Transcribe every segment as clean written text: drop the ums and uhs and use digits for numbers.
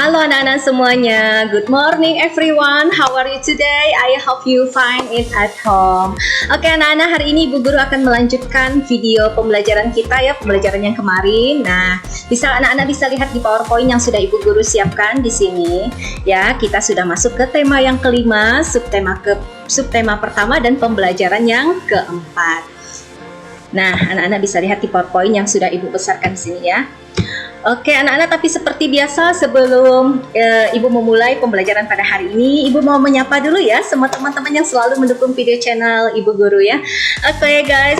Halo anak-anak semuanya, good morning everyone. How are you today? I hope you find it at home. Oke anak-anak, hari ini Ibu Guru akan melanjutkan video pembelajaran kita ya, pembelajaran yang kemarin. Nah, anak-anak bisa lihat di PowerPoint yang sudah Ibu Guru siapkan di sini. Ya, kita sudah masuk ke tema yang kelima, subtema pertama dan pembelajaran yang keempat. Nah, anak-anak bisa lihat di PowerPoint yang sudah Ibu besarkan di sini ya. Oke anak-anak, tapi seperti biasa sebelum Ibu memulai pembelajaran pada hari ini, Ibu mau menyapa dulu ya semua teman-teman yang selalu mendukung video channel Ibu Guru ya. Oke guys,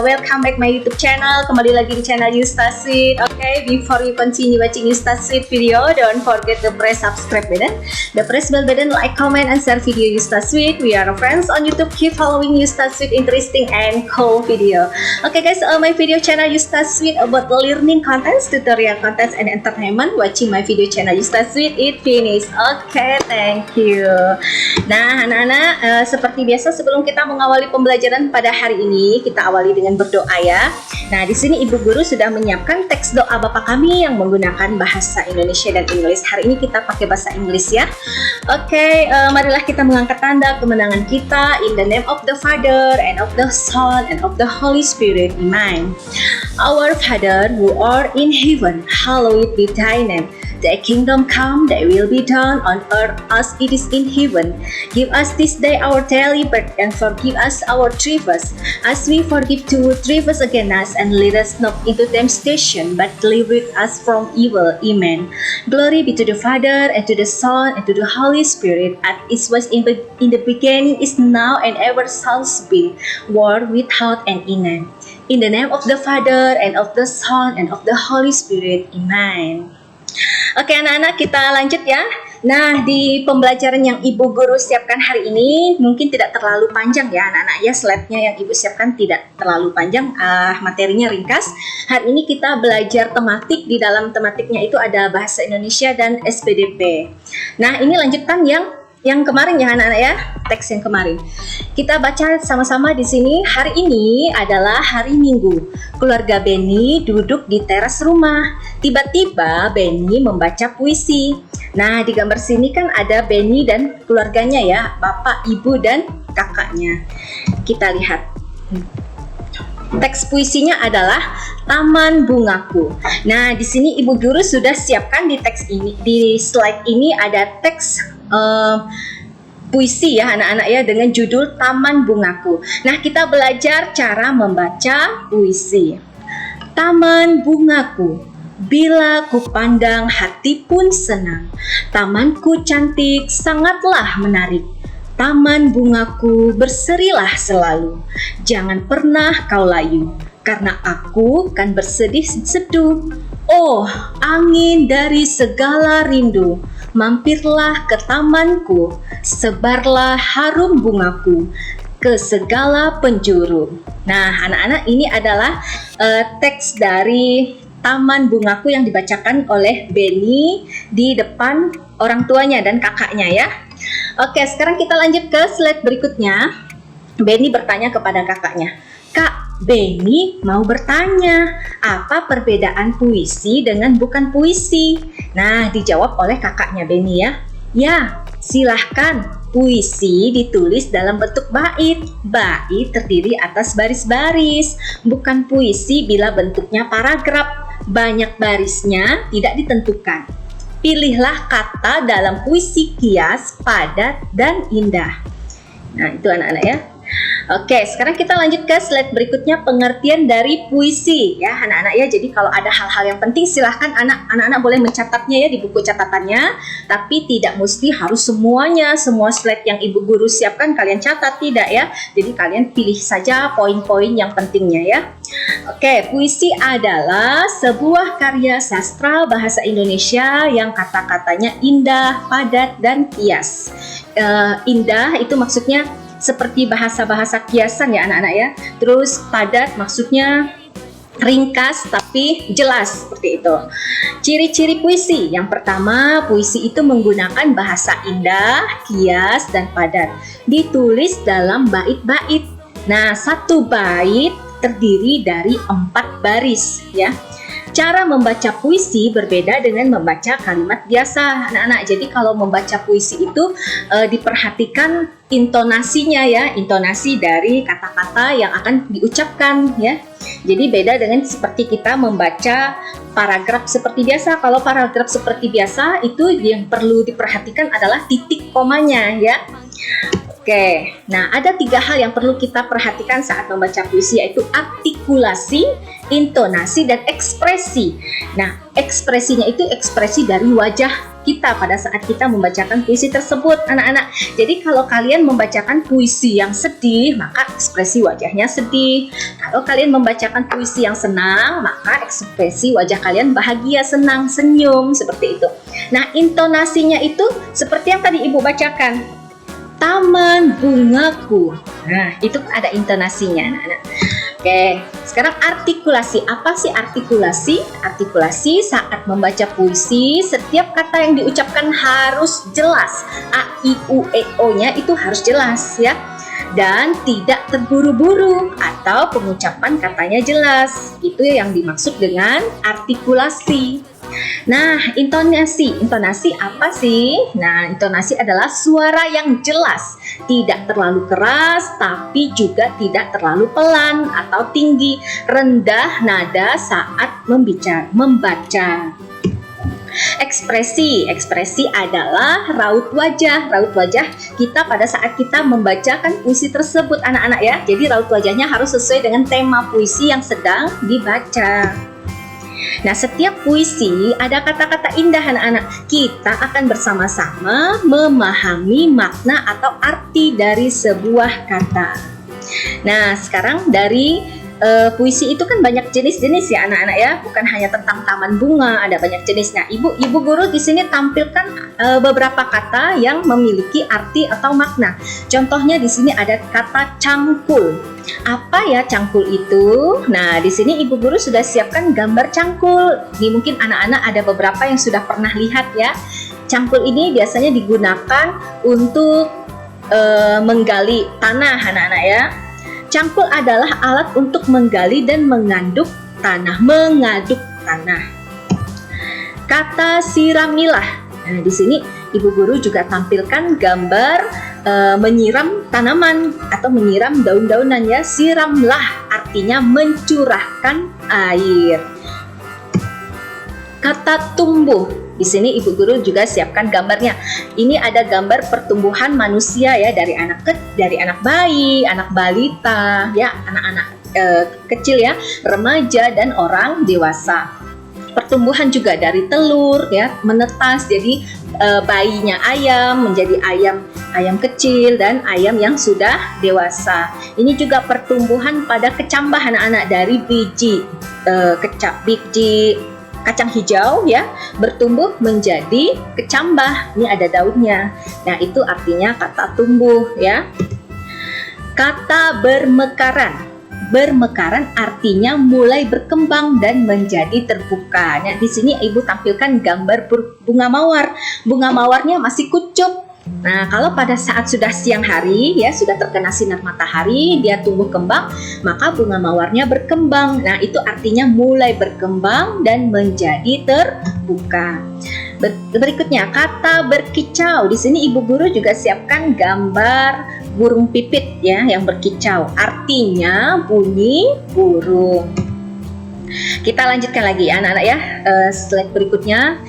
welcome back my YouTube channel. Kembali lagi di channel Yustasweet. Oke, before you continue watching Yustasweet video, don't forget to press subscribe button, the press bell button, like, comment, and share video Yustasweet. We are friends on YouTube. Keep following Yustasweet interesting and cool video. Oke guys, my video channel Yustasweet about learning contents, tutorial contents and entertainment. Watching my video channel Yustasweet, it finished. Oke, thank you. Nah anak-anak, seperti biasa sebelum kita mengawali pembelajaran pada hari ini, kita awali dengan berdoa ya. Nah di sini Ibu Guru sudah menyiapkan teks doa Bapa kami yang menggunakan bahasa Indonesia dan Inggris. Hari ini kita pakai bahasa Inggris ya. Oke, marilah kita mengangkat tanda kemenangan kita. In the name of the Father and of the Son and of the Holy Spirit. Amen. Our Father who art in heaven, hallowed be thy name. Thy kingdom come, thy will be done on earth as it is in heaven. Give us this day our daily bread, and forgive us our trespasses, as we forgive those who trespass against us, and lead us not into temptation, but deliver us from evil. Amen. Glory be to the Father, and to the Son, and to the Holy Spirit, as it was in the beginning, is now, and ever shall be, world without an end. In the name of the Father, and of the Son, and of the Holy Spirit. Amen. Oke anak-anak, kita lanjut ya. Nah, di pembelajaran yang Ibu Guru siapkan hari ini mungkin tidak terlalu panjang ya anak-anak ya. Slide-nya yang Ibu siapkan tidak terlalu panjang, materinya ringkas. Hari ini kita belajar tematik. Di dalam tematiknya itu ada bahasa Indonesia dan SPDP. Nah, ini lanjutan yang kemarin ya anak-anak ya, teks yang kemarin. Kita baca sama-sama di sini. Hari ini adalah hari Minggu. Keluarga Benny duduk di teras rumah. Tiba-tiba Benny membaca puisi. Nah, di gambar sini kan ada Benny dan keluarganya ya, bapak, ibu, dan kakaknya. Kita lihat. Teks puisinya adalah Taman Bungaku. Nah, di sini Ibu Guru sudah siapkan di teks ini, di slide ini ada teks puisi ya anak-anak ya dengan judul Taman Bungaku. Nah, kita belajar cara membaca puisi. Taman bungaku, bila kupandang hati pun senang. Tamanku cantik, sangatlah menarik. Taman bungaku, berserilah selalu. Jangan pernah kau layu, karena aku kan bersedih seduh. Oh, angin dari segala rindu, mampirlah ke tamanku, sebarlah harum bungaku ke segala penjuru. Nah, anak-anak, ini adalah teks dari Taman Bungaku yang dibacakan oleh Benny di depan orang tuanya dan kakaknya ya. Oke, sekarang kita lanjut ke slide berikutnya. Benny bertanya kepada kakaknya, "Kak, Benny mau bertanya, apa perbedaan puisi dengan bukan puisi?" Nah, dijawab oleh kakaknya Benny ya. "Ya, silahkan. Puisi ditulis dalam bentuk bait. Bait terdiri atas baris-baris. Bukan puisi bila bentuknya paragraf. Banyak barisnya tidak ditentukan. Pilihlah kata dalam puisi kias, padat, dan indah." Nah, itu anak-anak ya. Oke, sekarang kita lanjut ke slide berikutnya, pengertian dari puisi ya anak-anak ya. Jadi kalau ada hal-hal yang penting silahkan anak-anak boleh mencatatnya ya di buku catatannya. Tapi tidak mesti harus semuanya, semua slide yang Ibu Guru siapkan kalian catat, tidak ya. Jadi kalian pilih saja poin-poin yang pentingnya ya. Oke, puisi adalah sebuah karya sastra bahasa Indonesia yang kata-katanya indah, padat, dan kias. Indah itu maksudnya seperti bahasa-bahasa kiasan ya anak-anak ya. Terus padat maksudnya ringkas tapi jelas, seperti itu. Ciri-ciri puisi. Yang pertama, puisi itu menggunakan bahasa indah, kias, dan padat. Ditulis dalam bait-bait. Nah, satu bait terdiri dari 4 baris ya. Cara membaca puisi berbeda dengan membaca kalimat biasa, anak-anak. Jadi kalau membaca puisi itu diperhatikan intonasinya ya, intonasi dari kata-kata yang akan diucapkan ya. Jadi beda dengan seperti kita membaca paragraf seperti biasa. Kalau paragraf seperti biasa itu yang perlu diperhatikan adalah titik komanya ya. Oke, nah ada 3 hal yang perlu kita perhatikan saat membaca puisi, yaitu artikulasi, intonasi, dan ekspresi. Nah, ekspresinya itu ekspresi dari wajah kita pada saat kita membacakan puisi tersebut, anak-anak. Jadi kalau kalian membacakan puisi yang sedih, maka ekspresi wajahnya sedih. Kalau kalian membacakan puisi yang senang, maka ekspresi wajah kalian bahagia, senang, senyum, seperti itu. Nah, intonasinya itu seperti yang tadi Ibu bacakan. Taman bungaku. Nah, itu ada intonasinya, anak-anak. Oke, sekarang artikulasi. Apa sih artikulasi? Artikulasi saat membaca puisi, setiap kata yang diucapkan harus jelas. A, I, U, E, O-nya itu harus jelas ya. Dan tidak terburu-buru atau pengucapan katanya jelas. Itu yang dimaksud dengan artikulasi. Nah, intonasi apa sih? Nah, intonasi adalah suara yang jelas, tidak terlalu keras, tapi juga tidak terlalu pelan atau tinggi, rendah nada saat membaca. Ekspresi adalah raut wajah kita pada saat kita membacakan puisi tersebut, anak-anak ya. Jadi raut wajahnya harus sesuai dengan tema puisi yang sedang dibaca. Nah, setiap puisi ada kata-kata indah, anak-anak. Kita akan bersama-sama memahami makna atau arti dari sebuah kata. Nah, sekarang dari puisi itu kan banyak jenis-jenis ya, anak-anak ya. Bukan hanya tentang taman bunga, ada banyak jenis. Nah, ibu guru di sini tampilkan beberapa kata yang memiliki arti atau makna. Contohnya di sini ada kata cangkul. Apa ya cangkul itu? Nah, di sini ibu guru sudah siapkan gambar cangkul. Ini mungkin anak-anak ada beberapa yang sudah pernah lihat ya. Cangkul ini biasanya digunakan untuk menggali tanah, anak-anak ya. Cangkul adalah alat untuk menggali dan mengaduk tanah. Kata siramilah. Nah, di sini ibu guru juga tampilkan gambar menyiram tanaman atau menyiram daun-daunan ya. Siramlah artinya mencurahkan air. Kata tumbuh. Di sini ibu guru juga siapkan gambarnya. Ini ada gambar pertumbuhan manusia ya, dari anak bayi, anak balita, ya, anak-anak kecil ya, remaja dan orang dewasa. Pertumbuhan juga dari telur ya, menetas jadi bayinya ayam menjadi ayam kecil dan ayam yang sudah dewasa. Ini juga pertumbuhan pada kecambah, anak-anak, dari biji kacang hijau ya, bertumbuh menjadi kecambah. Ini ada daunnya. Nah, itu artinya kata tumbuh ya. Kata bermekaran. Bermekaran artinya mulai berkembang dan menjadi terbuka. Nah, di sini ibu tampilkan gambar bunga mawar. Bunga mawarnya masih kucup. Nah, kalau pada saat sudah siang hari ya, sudah terkena sinar matahari, dia tumbuh kembang, maka bunga mawarnya berkembang. Nah, itu artinya mulai berkembang dan menjadi terbuka. Berikutnya kata berkicau. Di sini ibu guru juga siapkan gambar burung pipit ya yang berkicau. Artinya bunyi burung. Kita lanjutkan lagi ya, anak-anak ya. Slide berikutnya.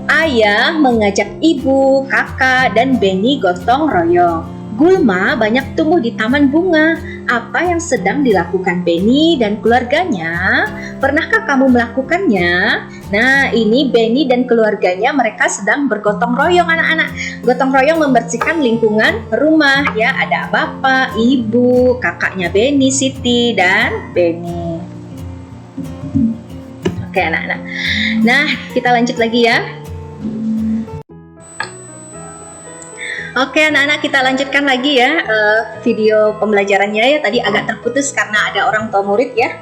Ayah mengajak ibu, kakak, dan Benny gotong royong. Gulma banyak tumbuh di taman bunga. Apa yang sedang dilakukan Benny dan keluarganya? Pernahkah kamu melakukannya? Nah, ini Benny dan keluarganya, mereka sedang bergotong royong, anak-anak. Gotong royong membersihkan lingkungan rumah ya. Ada bapak, ibu, kakaknya Benny, Siti, dan Benny. Oke, anak-anak. Nah, kita lanjut lagi ya. Oke, anak-anak, kita lanjutkan lagi ya video pembelajarannya ya. Tadi agak terputus karena ada orang tua murid ya.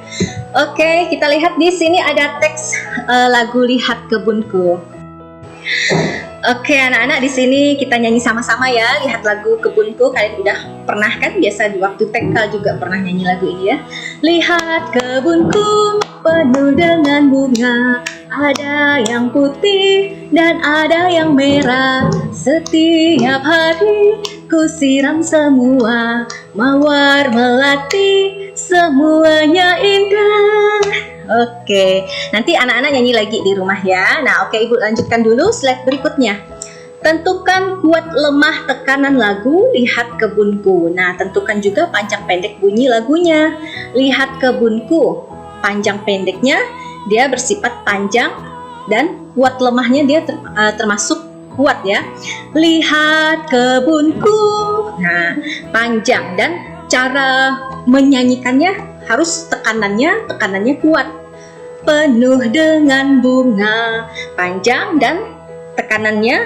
Oke, kita lihat di sini ada teks lagu Lihat Kebunku. Oke, anak-anak, di sini kita nyanyi sama-sama ya. Lihat lagu Kebunku, kalian udah pernah kan? Biasa di waktu TK juga pernah nyanyi lagu ini ya. Lihat kebunku penuh dengan bunga, ada yang putih dan ada yang merah. Setiap hari ku siram semua, mawar melati semuanya indah. Oke, nanti anak-anak nyanyi lagi di rumah ya. Nah, oke, Ibu lanjutkan dulu slide berikutnya. Tentukan kuat lemah tekanan lagu Lihat Kebunku. Nah, tentukan juga panjang pendek bunyi lagunya. Lihat Kebunku. Panjang pendeknya dia bersifat panjang dan kuat lemahnya dia termasuk kuat ya. Lihat kebunku. Nah, panjang dan cara menyanyikannya harus tekanannya kuat. Penuh dengan bunga, panjang dan tekanannya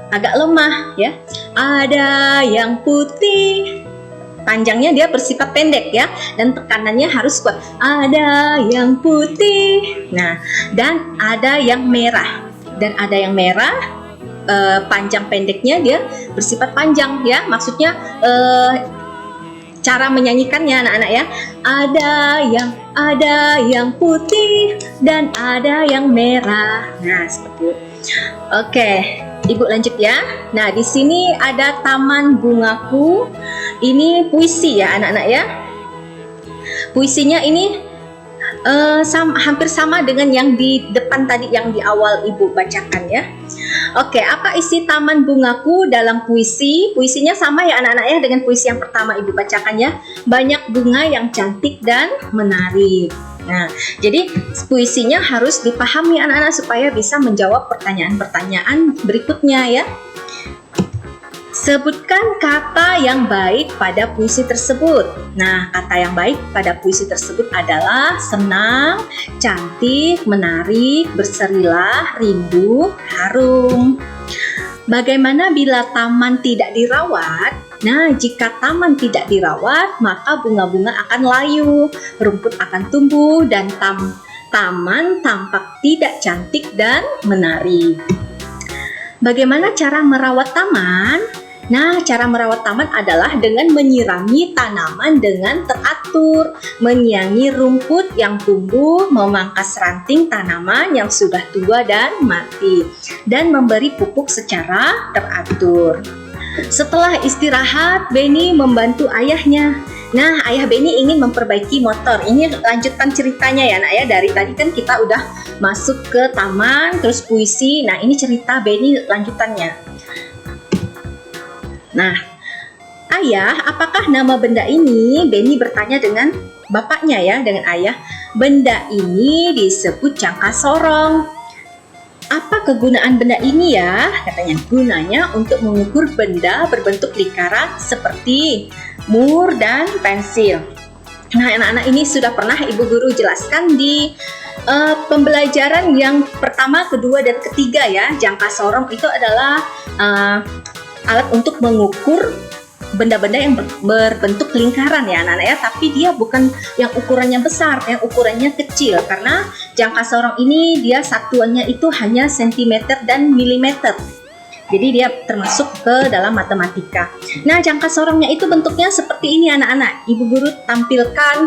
agak lemah ya. Ada yang putih, panjangnya dia bersifat pendek ya, dan tekanannya harus kuat. Ada yang putih, nah, dan ada yang merah, panjang pendeknya dia bersifat panjang ya. Maksudnya cara menyanyikannya anak-anak ya. Ada yang putih dan ada yang merah. Nah, seperti itu. Oke, Ibu lanjut ya. Nah, di sini ada Taman Bungaku. Ini puisi ya anak-anak ya. Puisinya ini hampir sama dengan yang di depan tadi, yang di awal Ibu bacakan ya. Oke, apa isi Taman Bungaku dalam puisi? Puisinya sama ya anak-anak ya dengan puisi yang pertama Ibu bacakan ya. Banyak bunga yang cantik dan menarik. Nah, jadi puisinya harus dipahami anak-anak supaya bisa menjawab pertanyaan-pertanyaan berikutnya ya. Sebutkan kata yang baik pada puisi tersebut. Nah, kata yang baik pada puisi tersebut adalah senang, cantik, menarik, berserilah, rindu, harum. Bagaimana bila taman tidak dirawat? Nah, jika taman tidak dirawat, maka bunga-bunga akan layu, rumput akan tumbuh, dan taman tampak tidak cantik dan menarik. Bagaimana cara merawat taman? Nah, cara merawat taman adalah dengan menyirami tanaman dengan teratur, menyiangi rumput yang tumbuh, memangkas ranting tanaman yang sudah tua dan mati, dan memberi pupuk secara teratur. Setelah istirahat, Benny membantu ayahnya. Nah, ayah Benny ingin memperbaiki motor. Ini lanjutan ceritanya ya, nak ya. Dari tadi kan kita udah masuk ke taman, terus puisi. Nah, ini cerita Benny lanjutannya. Nah, ayah, apakah nama benda ini? Benny bertanya dengan bapaknya ya, dengan ayah. Benda ini disebut jangka sorong. Apa kegunaan benda ini ya? Katanya, gunanya untuk mengukur benda berbentuk lingkaran seperti mur dan pensil. Nah, anak-anak ini sudah pernah Ibu Guru jelaskan di pembelajaran yang pertama, kedua, dan ketiga ya. Jangka sorong itu adalah alat untuk mengukur benda-benda yang berbentuk lingkaran ya anak-anak ya, tapi dia bukan yang ukurannya besar, yang ukurannya kecil, karena jangka sorong ini dia satuannya itu hanya sentimeter dan milimeter. Jadi dia termasuk ke dalam matematika. Nah, jangka sorongnya itu bentuknya seperti ini anak-anak. Ibu Guru tampilkan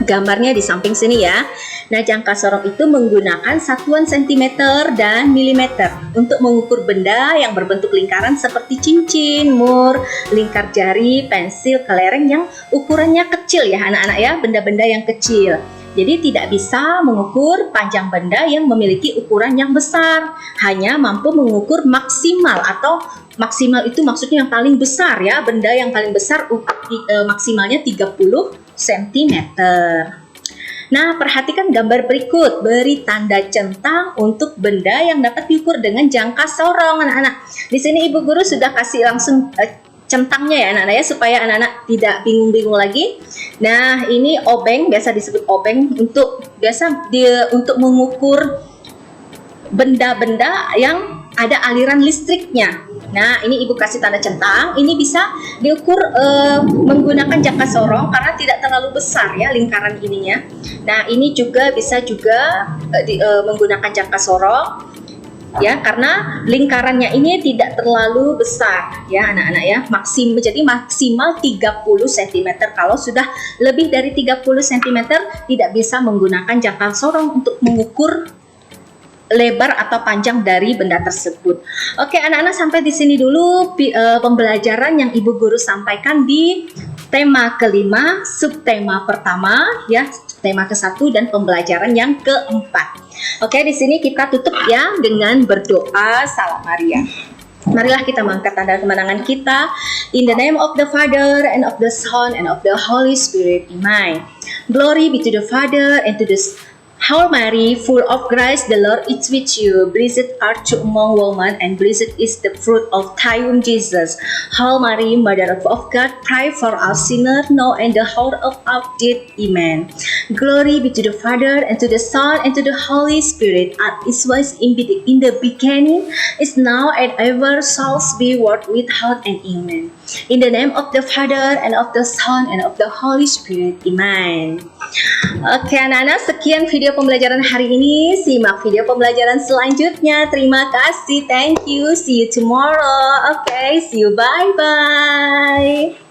gambarnya di samping sini ya. Nah, jangka sorong itu menggunakan satuan sentimeter dan milimeter untuk mengukur benda yang berbentuk lingkaran seperti cincin, mur, lingkar jari, pensil, kelereng yang ukurannya kecil ya anak-anak ya, benda-benda yang kecil. Jadi tidak bisa mengukur panjang benda yang memiliki ukuran yang besar, hanya mampu mengukur maksimal, atau maksimal itu maksudnya yang paling besar ya, benda yang paling besar maksimalnya 30 cm. Nah, perhatikan gambar berikut. Beri tanda centang untuk benda yang dapat diukur dengan jangka sorong, anak-anak. Di sini Ibu Guru sudah kasih langsung centangnya ya anak-anak ya, supaya anak-anak tidak bingung-bingung lagi. Nah, ini obeng, biasa disebut obeng, untuk mengukur benda-benda yang ada aliran listriknya. Nah, ini Ibu kasih tanda centang. Ini bisa diukur menggunakan jangka sorong karena tidak terlalu besar ya lingkaran ininya. Nah, ini juga bisa menggunakan jangka sorong ya, karena lingkarannya ini tidak terlalu besar ya anak-anak ya, jadi maksimal 30 cm. Kalau sudah lebih dari 30 cm tidak bisa menggunakan jangkar sorong untuk mengukur lebar atau panjang dari benda tersebut. Oke anak-anak, sampai di sini dulu pembelajaran yang ibu guru sampaikan di tema kelima, subtema pertama ya, tema ke-1 dan pembelajaran yang keempat. Oke, di sini kita tutup ya dengan berdoa Salam Maria. Marilah kita mengangkat tanda kemenangan kita. In the name of the Father and of the Son and of the Holy Spirit. Amen. Glory be to the Father and to the Hail Mary, full of grace, the Lord is with you. Blessed art you among women, and blessed is the fruit of thy womb, Jesus. Hail Mary, Mother of God, pray for us sinners now and the hour of our death. Amen. Glory be to the Father, and to the Son, and to the Holy Spirit, as it was in the beginning, is now, and ever shall be, world without end. Amen. In the name of the Father, and of the Son, and of the Holy Spirit. Amen. Oke anak-anak, sekian video pembelajaran hari ini. Simak video pembelajaran selanjutnya. Terima kasih, thank you, see you tomorrow. Oke, see you, bye-bye.